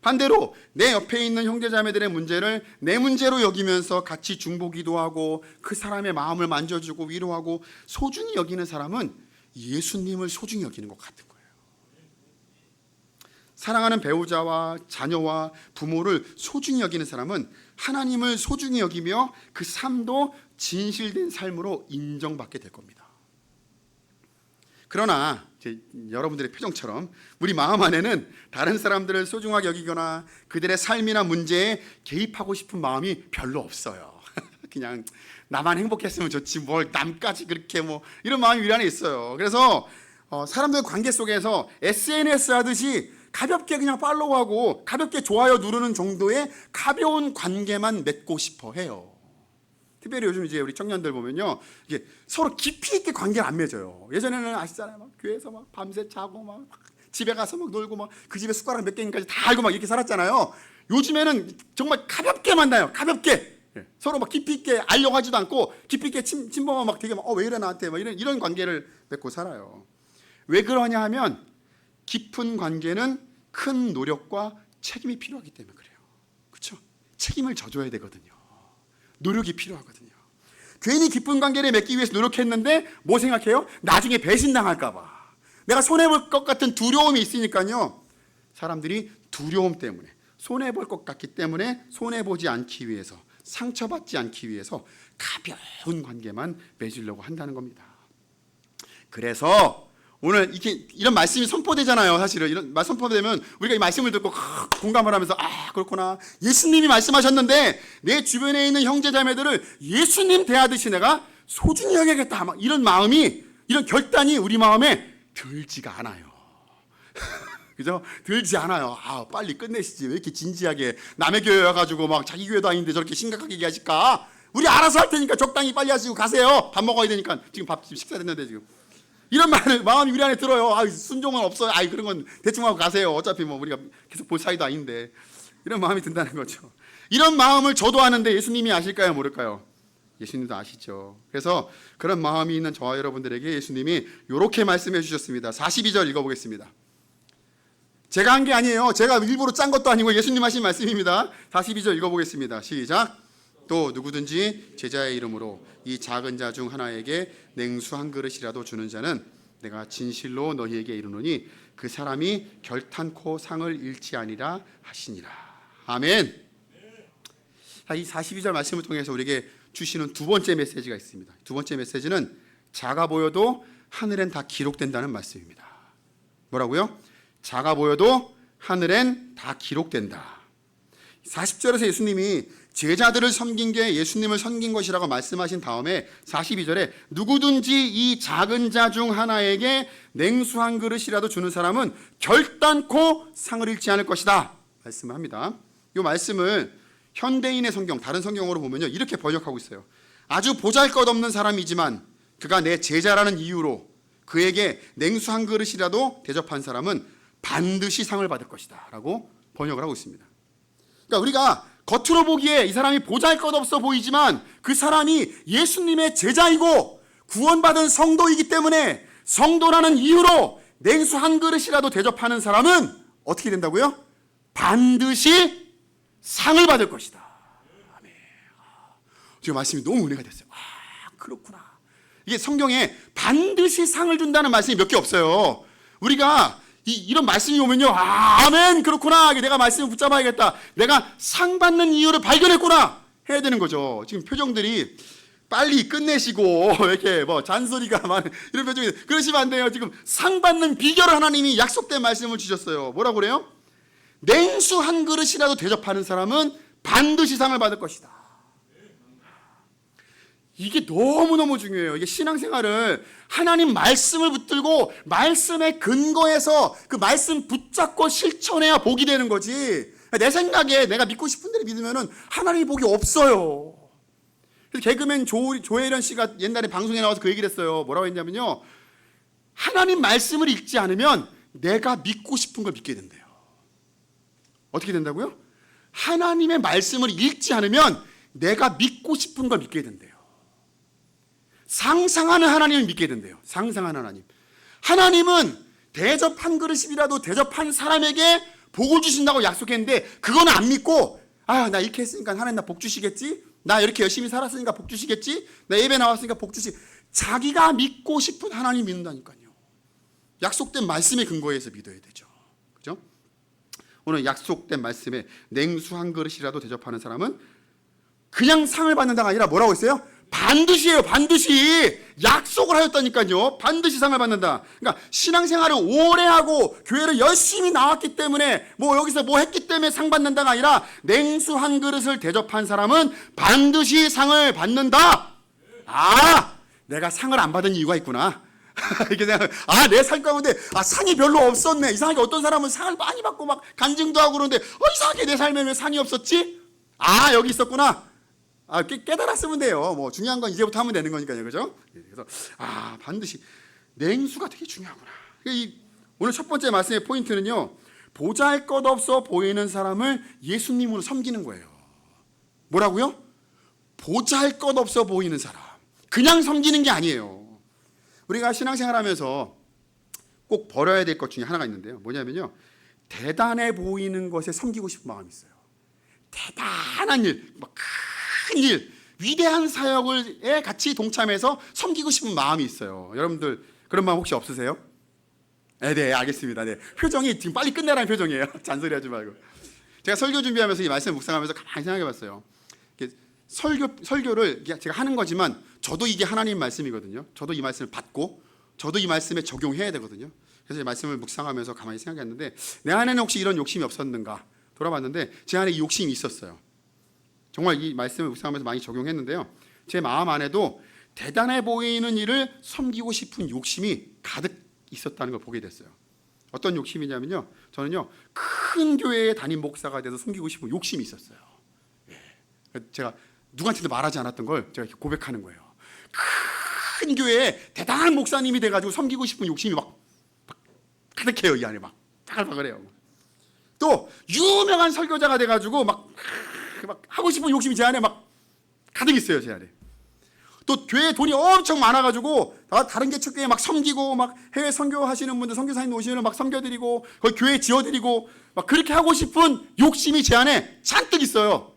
반대로 내 옆에 있는 형제자매들의 문제를 내 문제로 여기면서 같이 중보기도 하고 그 사람의 마음을 만져주고 위로하고 소중히 여기는 사람은 예수님을 소중히 여기는 것 같은 거예요. 사랑하는 배우자와 자녀와 부모를 소중히 여기는 사람은 하나님을 소중히 여기며 그 삶도 진실된 삶으로 인정받게 될 겁니다. 그러나 여러분들의 표정처럼 우리 마음 안에는 다른 사람들을 소중하게 여기거나 그들의 삶이나 문제에 개입하고 싶은 마음이 별로 없어요. 그냥 나만 행복했으면 좋지 뭘 남까지 그렇게 뭐 이런 마음이 우리 안에 있어요. 그래서 사람들 관계 속에서 SNS 하듯이 가볍게 그냥 팔로우하고 가볍게 좋아요 누르는 정도의 가벼운 관계만 맺고 싶어 해요. 특별히 요즘 이제 우리 청년들 보면요, 이게 서로 깊이 있게 관계를 안 맺어요. 예전에는 아시잖아요, 막 교회에서 막 밤새 자고 막 집에 가서 막 놀고 막 그 집에 숟가락 몇 개인까지 다 알고 막 이렇게 살았잖아요. 요즘에는 정말 가볍게 만나요. 가볍게 서로 막 깊이 있게 알려고 하지도 않고 깊이 있게 침범하고 막 되게 막 왜 이래 나한테 막 이런 관계를 맺고 살아요. 왜 그러냐 하면 깊은 관계는 큰 노력과 책임이 필요하기 때문에 그래요. 그렇죠? 책임을 져줘야 되거든요. 노력이 필요하거든요. 괜히 깊은 관계를 맺기 위해서 노력했는데 뭐 생각해요? 나중에 배신당할까 봐. 내가 손해볼 것 같은 두려움이 있으니까요. 사람들이 두려움 때문에 손해볼 것 같기 때문에 손해보지 않기 위해서 상처받지 않기 위해서 가벼운 관계만 맺으려고 한다는 겁니다. 그래서 오늘 이런 말씀이 선포되잖아요. 사실은 이런 말 선포되면 우리가 이 말씀을 듣고 공감을 하면서 그렇구나. 예수님이 말씀하셨는데 내 주변에 있는 형제자매들을 예수님 대하듯이 내가 소중히 여겨야겠다. 막 이런 마음이, 이런 결단이 우리 마음에 들지가 않아요. 그죠? 들지 않아요. 빨리 끝내시지. 왜 이렇게 진지하게 남의 교회 와가지고 막 자기 교회도 아닌데 저렇게 심각하게 얘기하실까? 우리 알아서 할 테니까 적당히 빨리 하시고 가세요. 밥 먹어야 되니까. 지금 식사 됐는데 지금. 이런 마음이 우리 안에 들어요. 순종은 없어요. 그런 건 대충 하고 가세요. 어차피 뭐 우리가 계속 볼 사이도 아닌데. 이런 마음이 든다는 거죠. 이런 마음을 저도 아는데 예수님이 아실까요? 모를까요? 예수님도 아시죠. 그래서 그런 마음이 있는 저와 여러분들에게 예수님이 이렇게 말씀해 주셨습니다. 42절 읽어보겠습니다. 제가 한 게 아니에요. 제가 일부러 짠 것도 아니고 예수님 하신 말씀입니다. 42절 읽어보겠습니다. 시작. 또 누구든지 제자의 이름으로 이 작은 자 중 하나에게 냉수 한 그릇이라도 주는 자는 내가 진실로 너희에게 이르노니 그 사람이 결탄코 상을 잃지 아니라 하시니라. 아멘. 이 42절 말씀을 통해서 우리에게 주시는 두 번째 메시지가 있습니다. 두 번째 메시지는 작아 보여도 하늘엔 다 기록된다는 말씀입니다. 뭐라고요? 작아 보여도 하늘엔 다 기록된다. 40절에서 예수님이 제자들을 섬긴 게 예수님을 섬긴 것이라고 말씀하신 다음에 42절에 누구든지 이 작은 자 중 하나에게 냉수 한 그릇이라도 주는 사람은 결단코 상을 잃지 않을 것이다 말씀을 합니다. 이 말씀을 현대인의 성경, 다른 성경으로 보면요 이렇게 번역하고 있어요. 아주 보잘것없는 사람이지만 그가 내 제자라는 이유로 그에게 냉수 한 그릇이라도 대접한 사람은 반드시 상을 받을 것이다 라고 번역을 하고 있습니다. 그러니까 우리가 겉으로 보기에 이 사람이 보잘것없어 보이지만 그 사람이 예수님의 제자이고 구원받은 성도이기 때문에 성도라는 이유로 냉수 한 그릇이라도 대접하는 사람은 어떻게 된다고요? 반드시 상을 받을 것이다. 아멘. 지금 말씀이 너무 은혜가 됐어요. 그렇구나. 이게 성경에 반드시 상을 준다는 말씀이 몇 개 없어요. 우리가 이런 말씀이 오면요, 아멘, 그렇구나. 내가 말씀을 붙잡아야겠다. 내가 상 받는 이유를 발견했구나. 해야 되는 거죠. 지금 표정들이 빨리 끝내시고, 이렇게 잔소리가 많은 이런 표정이, 그러시면 안 돼요. 지금 상 받는 비결을 하나님이 약속된 말씀을 주셨어요. 뭐라고 그래요? 냉수 한 그릇이라도 대접하는 사람은 반드시 상을 받을 것이다. 이게 너무너무 중요해요. 이게 신앙생활을 하나님 말씀을 붙들고 말씀의 근거에서 그 말씀 붙잡고 실천해야 복이 되는 거지. 내 생각에 내가 믿고 싶은 대로 믿으면 하나님이 복이 없어요. 그래서 개그맨 조혜련 씨가 옛날에 방송에 나와서 그 얘기를 했어요. 뭐라고 했냐면요, 하나님 말씀을 읽지 않으면 내가 믿고 싶은 걸 믿게 된대요. 어떻게 된다고요? 하나님의 말씀을 읽지 않으면 내가 믿고 싶은 걸 믿게 된대요. 상상하는 하나님을 믿게 된대요. 상상하는 하나님. 하나님은 대접 한 그릇이라도 대접한 사람에게 복을 주신다고 약속했는데 그거는 안 믿고, 나 이렇게 했으니까 하나님 나 복 주시겠지? 나 이렇게 열심히 살았으니까 복 주시겠지? 나 예배 나왔으니까 복 주시. 자기가 믿고 싶은 하나님 믿는다니까요. 약속된 말씀의 근거에서 믿어야 되죠. 그죠? 오늘 약속된 말씀에 냉수 한 그릇이라도 대접하는 사람은 그냥 상을 받는다가 아니라 뭐라고 했어요? 반드시예요. 반드시 약속을 하였다니까요. 반드시 상을 받는다. 그러니까 신앙생활을 오래 하고 교회를 열심히 나왔기 때문에 여기서 했기 때문에 상 받는다가 아니라 냉수 한 그릇을 대접한 사람은 반드시 상을 받는다. 내가 상을 안 받은 이유가 있구나. 이렇게 생각. 내 삶 가운데 상이 별로 없었네. 이상하게 어떤 사람은 상을 많이 받고 막 간증도 하고 그러는데 이상하게 내 삶에 왜 상이 없었지? 여기 있었구나. 깨달았으면 돼요. 중요한 건 이제부터 하면 되는 거니까요. 그죠? 그래서 반드시 냉수가 되게 중요하구나. 오늘 첫 번째 말씀의 포인트는요, 보잘것없어 보이는 사람을 예수님으로 섬기는 거예요. 뭐라고요? 보잘것없어 보이는 사람. 그냥 섬기는 게 아니에요. 우리가 신앙생활하면서 꼭 버려야 될 것 중에 하나가 있는데요. 뭐냐면요, 대단해 보이는 것에 섬기고 싶은 마음이 있어요. 대단한 일, 큰 일, 위대한 사역에 같이 동참해서 섬기고 싶은 마음이 있어요. 여러분들 그런 마음 혹시 없으세요? 네, 알겠습니다. 네, 표정이 지금 빨리 끝내라는 표정이에요. 잔소리하지 말고. 제가 설교 준비하면서 이 말씀을 묵상하면서 가만히 생각해봤어요. 설교를 제가 하는 거지만 저도 이게 하나님 말씀이거든요. 저도 이 말씀을 받고 저도 이 말씀에 적용해야 되거든요. 그래서 이 말씀을 묵상하면서 가만히 생각했는데 내 안에는 혹시 이런 욕심이 없었는가 돌아봤는데 제 안에 이 욕심이 있었어요. 정말 이 말씀을 묵상하면서 많이 적용했는데요. 제 마음 안에도 대단해 보이는 일을 섬기고 싶은 욕심이 가득 있었다는 걸 보게 됐어요. 어떤 욕심이냐면요, 저는요 큰 교회의 담임 목사가 돼서 섬기고 싶은 욕심이 있었어요. 제가 누구한테도 말하지 않았던 걸 제가 이렇게 고백하는 거예요. 큰 교회에 대단한 목사님이 돼가지고 섬기고 싶은 욕심이 막 가득해요. 이 안에 막 바글바글해요. 또 유명한 설교자가 돼가지고 막 하고 싶은 욕심이 제 안에 막 가득 있어요. 제 안에. 또 교회에 돈이 엄청 많아가지고 다른 개척교회 막 섬기고 막 해외 선교하시는 분들, 선교사님 오시면 막 섬겨드리고 거기 교회 지어드리고 막 그렇게 하고 싶은 욕심이 제 안에 잔뜩 있어요.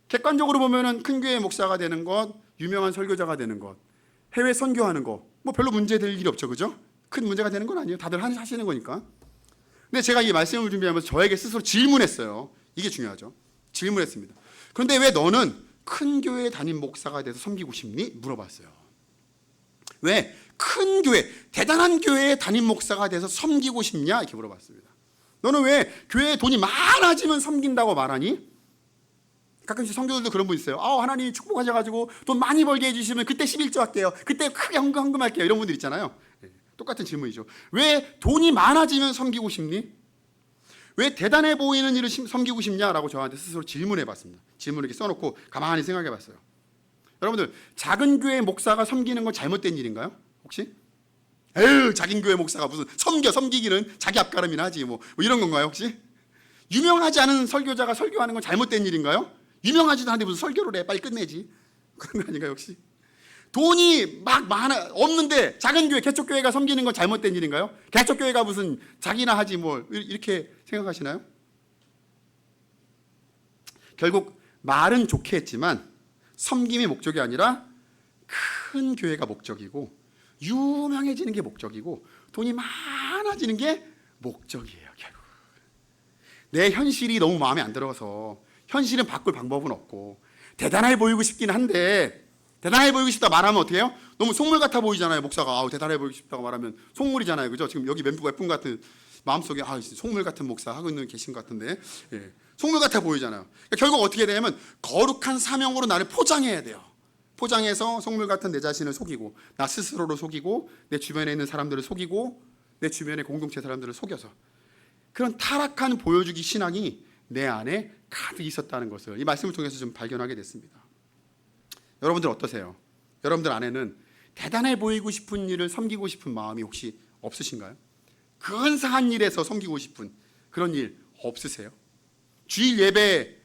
객관적으로 보면은 큰 교회 목사가 되는 것, 유명한 설교자가 되는 것, 해외 선교하는 거 별로 문제될 일이 없죠. 그죠? 큰 문제가 되는 건 아니에요. 다들 하시는 거니까. 근데 제가 이 말씀을 준비하면서 저에게 스스로 질문했어요. 이게 중요하죠. 질문했습니다. 그런데 왜 너는 큰 교회 담임 목사가 돼서 섬기고 싶니? 물어봤어요. 왜 큰 교회, 대단한 교회의 담임 목사가 돼서 섬기고 싶냐? 이렇게 물어봤습니다. 너는 왜 교회에 돈이 많아지면 섬긴다고 말하니? 가끔씩 성도들도 그런 분 있어요. 하나님이 축복하셔가지고 돈 많이 벌게 해주시면 그때 11조 할게요. 그때 크게 헌금할게요. 이런 분들 있잖아요. 똑같은 질문이죠. 왜 돈이 많아지면 섬기고 싶니? 왜 대단해 보이는 일을 섬기고 싶냐라고 저한테 스스로 질문해 봤습니다. 질문을 이렇게 써놓고 가만히 생각해 봤어요. 여러분들, 작은 교회 목사가 섬기는 건 잘못된 일인가요? 혹시? 작은 교회 목사가 무슨 섬기기는 자기 앞가름이나 하지 뭐 이런 건가요 혹시? 유명하지 않은 설교자가 설교하는 건 잘못된 일인가요? 유명하지도 않은데 무슨 설교를 해, 빨리 끝내지. 그런 거 아닌가요 혹시? 돈이 막 없는데 작은 교회, 개척교회가 섬기는 건 잘못된 일인가요? 개척교회가 무슨 자기나 하지 뭐 이렇게 생각하시나요? 결국 말은 좋게 했지만 섬김이 목적이 아니라 큰 교회가 목적이고 유명해지는 게 목적이고 돈이 많아지는 게 목적이에요. 결국 내 현실이 너무 마음에 안 들어서 현실은 바꿀 방법은 없고 대단해 보이고 싶긴 한데, 대단해 보이고 싶다 말하면 어떻게 해요? 너무 속물 같아 보이잖아요. 목사가 대단해 보이고 싶다고 말하면 속물이잖아요. 그죠? 지금 여기 몇 분 같은 마음속에 속물 같은 목사 하고 있는 계신 것 같은데, 속물 같아 보이잖아요. 그러니까 결국 어떻게 되냐면 거룩한 사명으로 나를 포장해야 돼요. 포장해서 속물 같은 내 자신을 속이고, 나 스스로를 속이고, 내 주변에 있는 사람들을 속이고, 내 주변의 공동체 사람들을 속여서 그런 타락한 보여주기 신앙이 내 안에 가득 있었다는 것을 이 말씀을 통해서 좀 발견하게 됐습니다. 여러분들 어떠세요? 여러분들 안에는 대단해 보이고 싶은 일을 섬기고 싶은 마음이 혹시 없으신가요? 근사한 일에서 섬기고 싶은 그런 일 없으세요? 주일 예배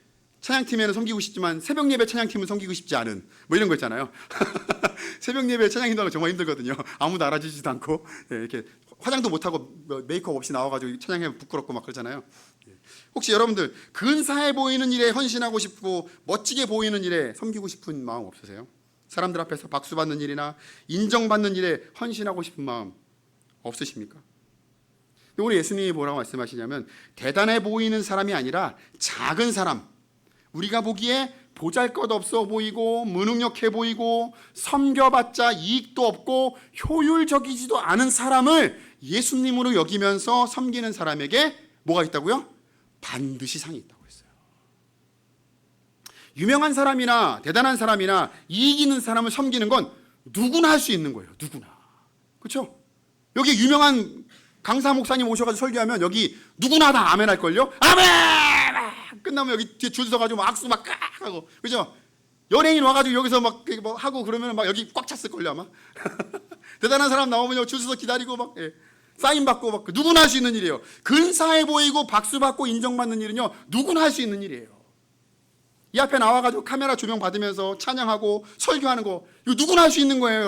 찬양팀에는 섬기고 싶지만 새벽 예배 찬양팀은 섬기고 싶지 않은 뭐 이런 거 있잖아요. 새벽 예배 찬양인도는 정말 힘들거든요. 아무도 알아주지도 않고 이렇게 화장도 못하고 메이크업 없이 나와가지고 찬양하면 부끄럽고 막 그러잖아요. 혹시 여러분들 근사해 보이는 일에 헌신하고 싶고 멋지게 보이는 일에 섬기고 싶은 마음 없으세요? 사람들 앞에서 박수 받는 일이나 인정받는 일에 헌신하고 싶은 마음 없으십니까? 우리 예수님이 뭐라고 말씀하시냐면 대단해 보이는 사람이 아니라 작은 사람, 우리가 보기에 보잘것없어 보이고 무능력해 보이고 섬겨봤자 이익도 없고 효율적이지도 않은 사람을 예수님으로 여기면서 섬기는 사람에게 뭐가 있다고요? 반드시 상이 있다고 했어요. 유명한 사람이나 대단한 사람이나 이익 있는 사람을 섬기는 건 누구나 할 수 있는 거예요. 누구나. 그렇죠? 여기 유명한 강사 목사님 오셔가지고 설교하면 여기 누구나 다 아멘 할걸요? 아멘! 끝나면 여기 뒤에 줄 서가지고 막 악수 막 하고, 그죠? 연예인 와가지고 여기서 막 하고 그러면 막 여기 꽉 찼을걸요 아마. 대단한 사람 나오면 줄 서서 기다리고 막 사인 받고 막 누구나 할 수 있는 일이에요. 근사해 보이고 박수 받고 인정받는 일은요 누구나 할 수 있는 일이에요. 이 앞에 나와가지고 카메라 조명 받으면서 찬양하고 설교하는 거 이거 누구나 할 수 있는 거예요.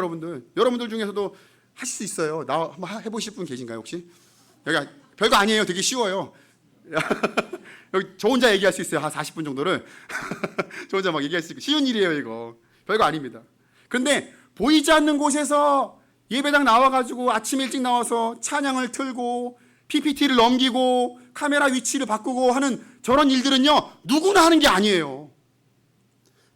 여러분들 중에서도 하실 수 있어요. 나 한번 해보실 분 계신가요 혹시? 여기 별거 아니에요. 되게 쉬워요. 여기 저 혼자 얘기할 수 있어요. 한 40분 정도를 저 혼자 막 얘기할 수 있고 쉬운 일이에요. 이거 별거 아닙니다. 그런데 보이지 않는 곳에서 예배당 나와가지고 아침 일찍 나와서 찬양을 틀고 PPT를 넘기고 카메라 위치를 바꾸고 하는 저런 일들은요 누구나 하는 게 아니에요.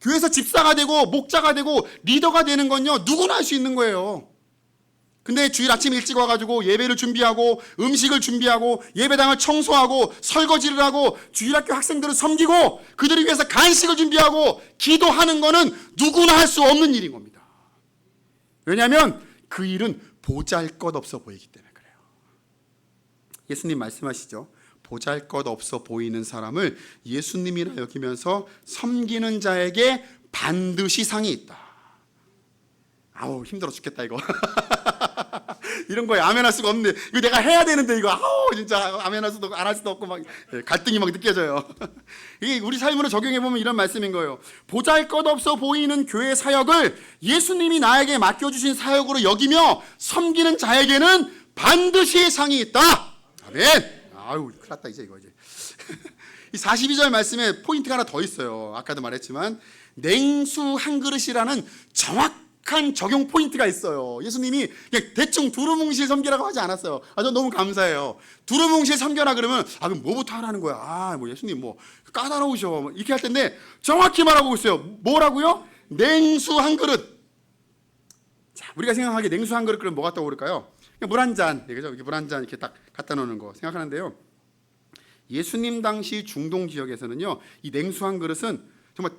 교회에서 집사가 되고 목자가 되고 리더가 되는 건요 누구나 할 수 있는 거예요. 근데 주일 아침 일찍 와가지고 예배를 준비하고 음식을 준비하고 예배당을 청소하고 설거지를 하고 주일학교 학생들을 섬기고 그들을 위해서 간식을 준비하고 기도하는 거는 누구나 할 수 없는 일인 겁니다. 왜냐하면 그 일은 보잘것없어 보이기 때문에 그래요. 예수님 말씀하시죠. 보잘것없어 보이는 사람을 예수님이라 여기면서 섬기는 자에게 반드시 상이 있다. 아우 힘들어 죽겠다 이거. 이런 거에 아멘할 수가 없는데 이거 내가 해야 되는데 이거 아우 진짜 아멘할 수도 없고 안 할 수도 없고 막 갈등이 막 느껴져요. 이게 우리 삶으로 적용해 보면 이런 말씀인 거예요. 보잘것없어 보이는 교회 사역을 예수님이 나에게 맡겨주신 사역으로 여기며 섬기는 자에게는 반드시 상이 있다. 아멘. 아유 큰일 났다 이제. 이 42절 말씀에 포인트가 하나 더 있어요. 아까도 말했지만 냉수 한 그릇이라는 정확한 적용 포인트가 있어요. 예수님이 그냥 대충 두루뭉실 섬기라고 하지 않았어요. 저 너무 감사해요. 두루뭉실 섬겨라 그러면 그럼 뭐부터 하라는 거야? 뭐 예수님 뭐 까다로우셔 이렇게 할 텐데 정확히 말하고 있어요. 뭐라고요? 냉수 한 그릇. 자, 우리가 생각하기에 냉수 한 그릇 그러면 뭐가 떠오를까요? 물 한 잔, 그죠? 이렇게 물 한 잔 이렇게 딱 갖다 놓는 거 생각하는데요. 예수님 당시 중동 지역에서는요, 이 냉수 한 그릇은 정말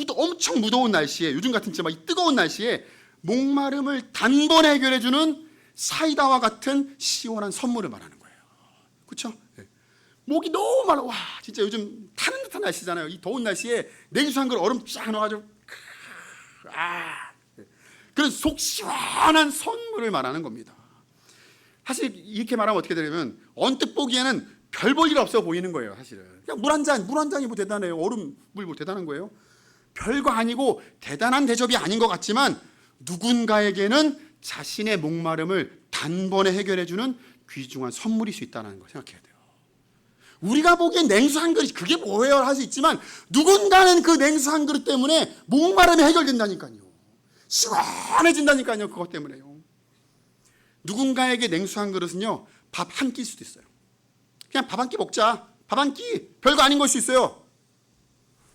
엄청 무더운 날씨에, 요즘 같은 진짜 막 뜨거운 날씨에 목마름을 단번에 해결해주는 사이다와 같은 시원한 선물을 말하는 거예요. 그렇죠? 네. 목이 너무 말라. 와, 진짜 요즘 타는 듯한 날씨잖아요. 이 더운 날씨에 냉수 한 그릇 얼음 쫙 넣어가지고 그런 속 시원한 선물을 말하는 겁니다. 사실 이렇게 말하면 어떻게 되냐면 언뜻 보기에는 별 볼 일 없어 보이는 거예요. 사실은 그냥 물 한 잔이 뭐 대단해요. 얼음 물 뭐 대단한 거예요. 별거 아니고 대단한 대접이 아닌 것 같지만 누군가에게는 자신의 목마름을 단번에 해결해주는 귀중한 선물일 수 있다는 걸 생각해야 돼요. 우리가 보기엔 냉수 한 그릇 그게 뭐예요 할 수 있지만 누군가는 그 냉수 한 그릇 때문에 목마름이 해결된다니까요. 시원해진다니까요. 그것 때문에요. 누군가에게 냉수 한 그릇은요, 밥 한 끼일 수도 있어요. 그냥 밥 한 끼 먹자. 밥 한 끼. 별거 아닌 걸 수 있어요.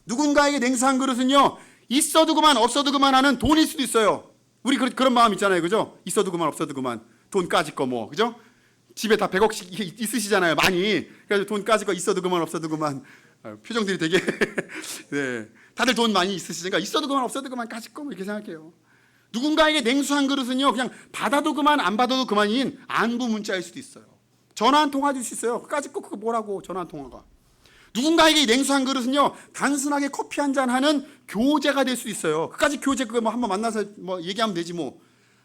누군가에게 냉수 한 그릇은요, 있어도 그만 없어도 그만 하는 돈일 수도 있어요. 우리 그런 마음 있잖아요. 그죠? 있어도 그만 없어도 그만. 돈 까짓 거 뭐. 그죠? 집에 다 100억씩 있으시잖아요. 많이. 그래서 돈 까짓 거 있어도 그만 없어도 그만. 표정들이 되게 네. 다들 돈 많이 있으시니까 있어도 그만 없어도 그만 까짓 거 뭐 이렇게 생각해요. 누군가에게 냉수 한 그릇은요, 그냥 받아도 그만 안 받아도 그만인 안부 문자일 수도 있어요. 전화 한 통화 줄 수 있어요. 까짓 거 그거 뭐라고 전화 한 통화가. 누군가에게 냉수 한 그릇은요, 단순하게 커피 한 잔 하는 교제가 될 수 있어요. 그까지 교제 그거 뭐 한번 만나서 뭐 얘기하면 되지 뭐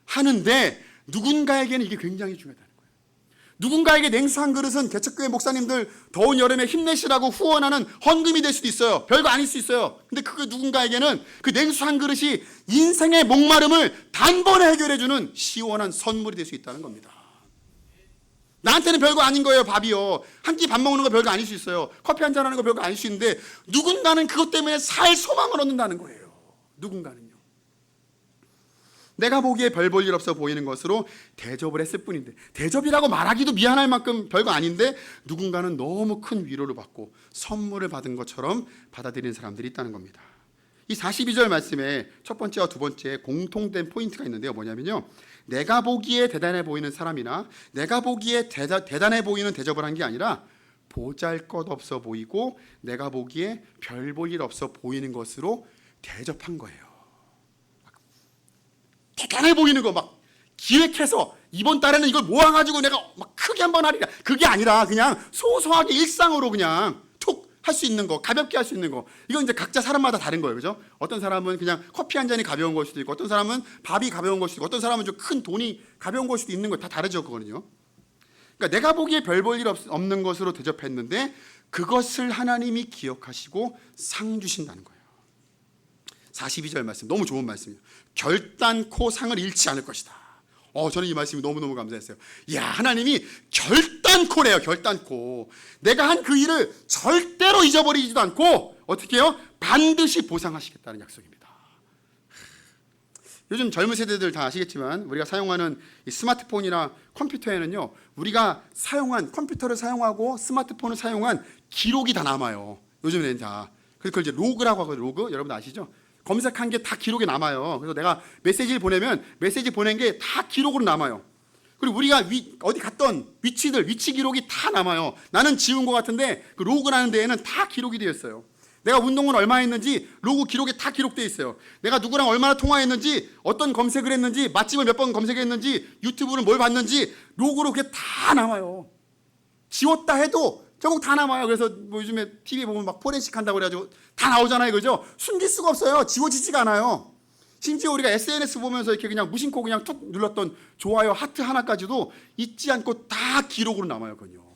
하는데 누군가에게는 이게 굉장히 중요하다는 거예요. 누군가에게 냉수 한 그릇은 개척교회 목사님들 더운 여름에 힘내시라고 후원하는 헌금이 될 수도 있어요. 별거 아닐 수 있어요. 근데 그 누군가에게는 그 냉수 한 그릇이 인생의 목마름을 단번에 해결해주는 시원한 선물이 될 수 있다는 겁니다. 나한테는 별거 아닌 거예요. 밥이요. 한 끼 밥 먹는 거 별거 아닐 수 있어요. 커피 한 잔 하는 거 별거 아닐 수 있는데 누군가는 그것 때문에 살 소망을 얻는다는 거예요. 누군가는요. 내가 보기에 별 볼 일 없어 보이는 것으로 대접을 했을 뿐인데, 대접이라고 말하기도 미안할 만큼 별거 아닌데 누군가는 너무 큰 위로를 받고 선물을 받은 것처럼 받아들이는 사람들이 있다는 겁니다. 이 42절 말씀에 첫 번째와 두 번째 공통된 포인트가 있는데요. 뭐냐면요, 내가 보기에 대단해 보이는 사람이나 내가 보기에 대단해 보이는 대접을 한 게 아니라 보잘것없어 보이고 내가 보기에 별 볼 일 없어 보이는 것으로 대접한 거예요. 대단해 보이는 거 막 기획해서 이번 달에는 이걸 모아가지고 내가 막 크게 한번 하리라, 그게 아니라 그냥 소소하게 일상으로 그냥 툭 할 수 있는 거, 가볍게 할 수 있는 거. 이건 이제 각자 사람마다 다른 거예요. 그죠? 어떤 사람은 그냥 커피 한 잔이 가벼운 걸 수도 있고, 어떤 사람은 밥이 가벼운 걸 수도 있고, 어떤 사람은 좀 큰 돈이 가벼운 걸 수도 있는 거. 다 다르죠, 그거는요. 그러니까 내가 보기에 별 볼 일 없는 것으로 대접했는데 그것을 하나님이 기억하시고 상 주신다는 거예요. 42절 말씀 너무 좋은 말씀이에요. 결단코 상을 잃지 않을 것이다. 저는 이 말씀이 너무너무 감사했어요. 야, 하나님이 결단코래요. 결단코. 내가 한 그 일을 절대로 잊어버리지도 않고 어떻게 해요? 반드시 보상하시겠다는 약속입니다. 요즘 젊은 세대들 다 아시겠지만 우리가 사용하는 이 스마트폰이나 컴퓨터에는요, 우리가 사용한 컴퓨터를 사용하고 스마트폰을 사용한 기록이 다 남아요. 요즘에는 다. 그걸 이제 로그라고 하거든요. 로그. 여러분 아시죠? 검색한 게 다 기록에 남아요. 그래서 내가 메시지를 보내면 메시지 보낸 게 다 기록으로 남아요. 그리고 우리가 어디 갔던 위치 기록이 다 남아요. 나는 지운 것 같은데 그 로그라는 데에는 다 기록이 되어 있어요. 내가 운동을 얼마 했는지 로그 기록에 다 기록되어 있어요. 내가 누구랑 얼마나 통화했는지, 어떤 검색을 했는지, 맛집을 몇 번 검색했는지, 유튜브를 뭘 봤는지 로그로 그게 다 남아요. 지웠다 해도 결국 다 남아요. 그래서 뭐 요즘에 TV 보면 막 포렌식 한다고 그래가지고 다 나오잖아요. 그죠? 숨길 수가 없어요. 지워지지가 않아요. 심지어 우리가 SNS 보면서 이렇게 그냥 무심코 그냥 툭 눌렀던 좋아요, 하트 하나까지도 잊지 않고 다 기록으로 남아요. 그건요.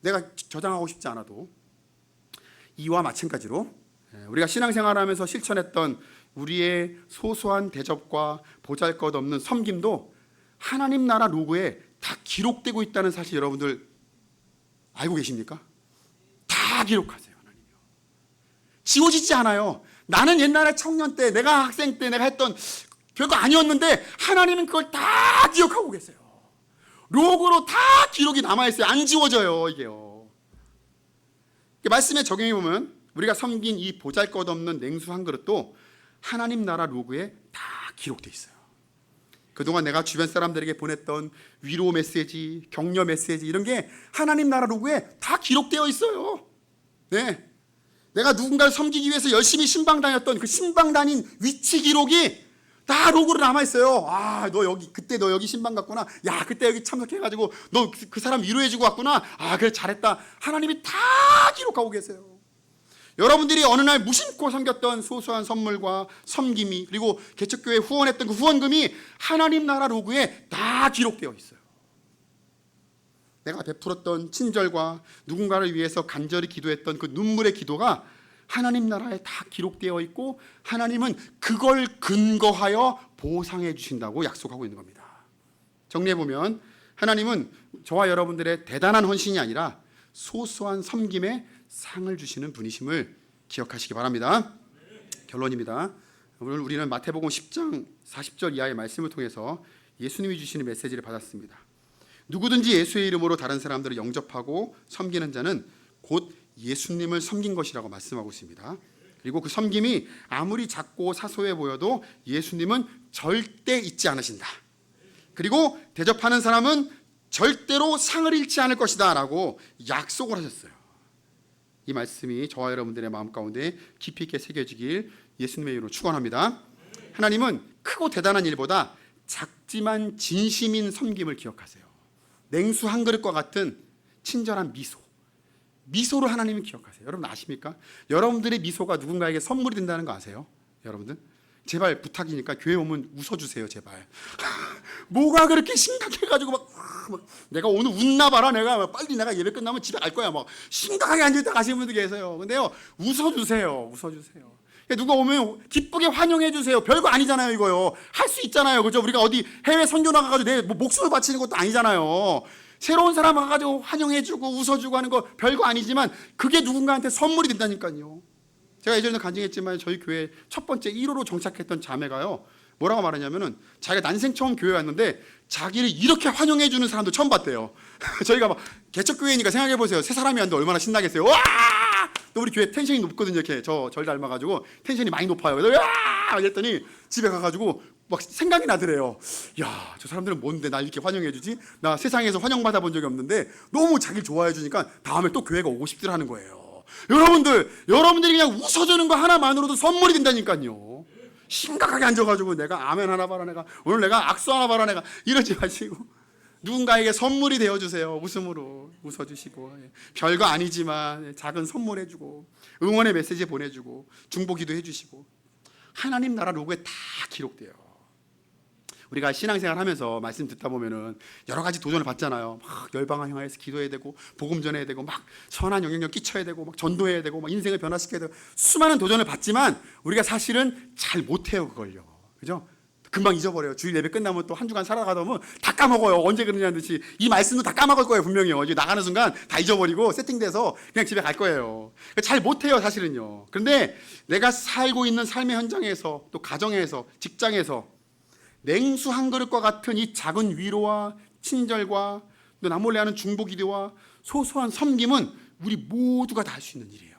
내가 저장하고 싶지 않아도. 이와 마찬가지로 우리가 신앙생활하면서 실천했던 우리의 소소한 대접과 보잘것없는 섬김도 하나님 나라 로그에 다 기록되고 있다는 사실 여러분들 알고 계십니까? 다 기록하세요. 하나님이요. 지워지지 않아요. 나는 옛날에 청년 때, 내가 학생 때 내가 했던 별거 아니었는데 하나님은 그걸 다 기억하고 계세요. 로그로 다 기록이 남아있어요. 안 지워져요. 이게요. 말씀에 적용해 보면 우리가 섬긴 이 보잘것없는 냉수 한 그릇도 하나님 나라 로그에 다 기록돼 있어요. 그동안 내가 주변 사람들에게 보냈던 위로 메시지, 격려 메시지 이런 게 하나님 나라 로그에 다 기록되어 있어요. 네, 내가 누군가를 섬기기 위해서 열심히 신방 다녔던 그 신방 다닌 위치 기록이 다 로그로 남아있어요. 아, 너 여기, 그때 너 여기 신방 갔구나. 야, 그때 여기 참석해가지고 너 그 사람 위로해주고 왔구나. 아, 그래, 잘했다. 하나님이 다 기록하고 계세요. 여러분들이 어느 날 무심코 섬겼던 소소한 선물과 섬김이, 그리고 개척교회에 후원했던 그 후원금이 하나님 나라 로그에 다 기록되어 있어요. 내가 베풀었던 친절과 누군가를 위해서 간절히 기도했던 그 눈물의 기도가 하나님 나라에 다 기록되어 있고, 하나님은 그걸 근거하여 보상해 주신다고 약속하고 있는 겁니다. 정리해보면 하나님은 저와 여러분들의 대단한 헌신이 아니라 소소한 섬김에 상을 주시는 분이심을 기억하시기 바랍니다. 결론입니다. 오늘 우리는 마태복음 10장 40절 이하의 말씀을 통해서 예수님이 주시는 메시지를 받았습니다. 누구든지 예수의 이름으로 다른 사람들을 영접하고 섬기는 자는 곧 예수님을 섬긴 것이라고 말씀하고 있습니다. 그리고 그 섬김이 아무리 작고 사소해 보여도 예수님은 절대 잊지 않으신다. 그리고 대접하는 사람은 절대로 상을 잃지 않을 것이다 라고 약속을 하셨어요. 이 말씀이 저와 여러분들의 마음 가운데 깊이 있게 새겨지길 예수님의 이름으로 축원합니다. 하나님은 크고 대단한 일보다 작지만 진심인 섬김을 기억하세요. 냉수 한 그릇과 같은 친절한 미소로 하나님은 기억하세요. 여러분 아십니까? 여러분들의 미소가 누군가에게 선물이 된다는 거 아세요? 여러분들? 제발 부탁이니까 교회 오면 웃어주세요, 제발. 뭐가 그렇게 심각해가지고 막 내가 오늘 웃나 봐라, 내가 빨리 내가 예배 끝나면 집에 갈 거야, 막 심각하게 앉아있다 가시는 분들 계세요. 근데요, 웃어주세요. 누가 오면 기쁘게 환영해 주세요. 별거 아니잖아요, 이거요. 할 수 있잖아요, 그죠? 우리가 어디 해외 선교 나가가지고 내 목숨을 바치는 것도 아니잖아요. 새로운 사람 와가지고 환영해주고 웃어주고 하는 거 별거 아니지만 그게 누군가한테 선물이 된다니까요. 제가 예전에 간증했지만 저희 교회 첫 번째 1호로 정착했던 자매가요, 뭐라고 말하냐면은 자기가 난생 처음 교회 왔는데 자기를 이렇게 환영해주는 사람도 처음 봤대요. 저희가 막 개척교회니까 생각해보세요. 새 사람이 왔는데 얼마나 신나겠어요. 와! 또 우리 교회 텐션이 높거든요. 이렇게 절 닮아가지고 텐션이 많이 높아요. 그래서 와! 이랬더니 집에 가가지고 막 생각이 나더래요. 야, 저 사람들은 뭔데 나 이렇게 환영해주지? 나 세상에서 환영받아 본 적이 없는데 너무 자기를 좋아해주니까 다음에 또 교회가 오고 싶더라는 거예요. 여러분들이 그냥 웃어주는 거 하나만으로도 선물이 된다니까요. 심각하게 앉아가지고 내가 아멘 하나 봐라, 내가 오늘 내가 악수 하나 봐라, 내가 이러지 마시고 누군가에게 선물이 되어주세요. 웃음으로 웃어주시고, 별거 아니지만 작은 선물해주고 응원의 메시지 보내주고 중보기도 해주시고, 하나님 나라 로고에 다 기록돼요. 우리가 신앙생활 하면서 말씀 듣다 보면은 여러 가지 도전을 받잖아요. 막 열방을 향해서 기도해야 되고 복음 전해야 되고 막 선한 영향력 끼쳐야 되고 막 전도해야 되고 막 인생을 변화시켜야 되고 수많은 도전을 받지만 우리가 사실은 잘 못해요, 그걸요. 그죠? 금방 잊어버려요. 주일 예배 끝나면 또 한 주간 살아가다 보면 다 까먹어요. 언제 그러냐는 듯이 이 말씀도 다 까먹을 거예요, 분명히요. 이제 나가는 순간 다 잊어버리고 세팅돼서 그냥 집에 갈 거예요. 잘 못해요, 사실은요. 그런데 내가 살고 있는 삶의 현장에서, 또 가정에서, 직장에서 냉수 한 그릇과 같은 이 작은 위로와 친절과 또 남몰래 하는 중보 기도와 소소한 섬김은 우리 모두가 다 할 수 있는 일이에요.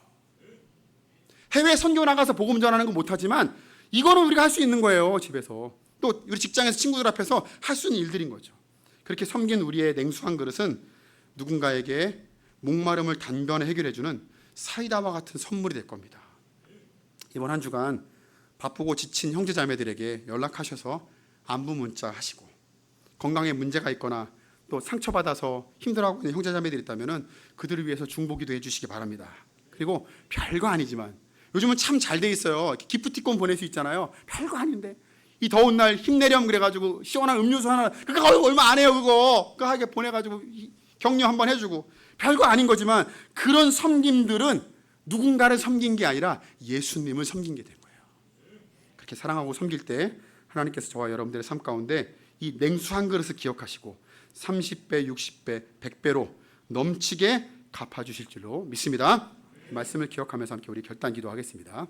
해외 선교 나가서 복음 전하는 건 못하지만 이거는 우리가 할 수 있는 거예요, 집에서. 또 우리 직장에서 친구들 앞에서 할 수 있는 일들인 거죠. 그렇게 섬긴 우리의 냉수 한 그릇은 누군가에게 목마름을 단번에 해결해주는 사이다와 같은 선물이 될 겁니다. 이번 한 주간 바쁘고 지친 형제자매들에게 연락하셔서 안부 문자 하시고, 건강에 문제가 있거나 또 상처받아서 힘들어하고 있는 형제자매들이 있다면 그들을 위해서 중보기도 해주시기 바랍니다. 그리고 별거 아니지만 요즘은 참 잘 돼 있어요. 기프티콘 보낼 수 있잖아요. 별거 아닌데 이 더운 날 힘내렴 그래가지고 시원한 음료수 하나, 그거 얼마 안 해요. 그거 하게 보내가지고 격려 한번 해주고, 별거 아닌 거지만 그런 섬김들은 누군가를 섬긴 게 아니라 예수님을 섬긴 게 된 거예요. 그렇게 사랑하고 섬길 때 하나님께서 저와 여러분들의 삶 가운데 이 냉수 한 그릇을 기억하시고 30배, 60배, 100배로 넘치게 갚아주실 줄로 믿습니다. 말씀을 기억하면서 함께 우리 결단 기도하겠습니다.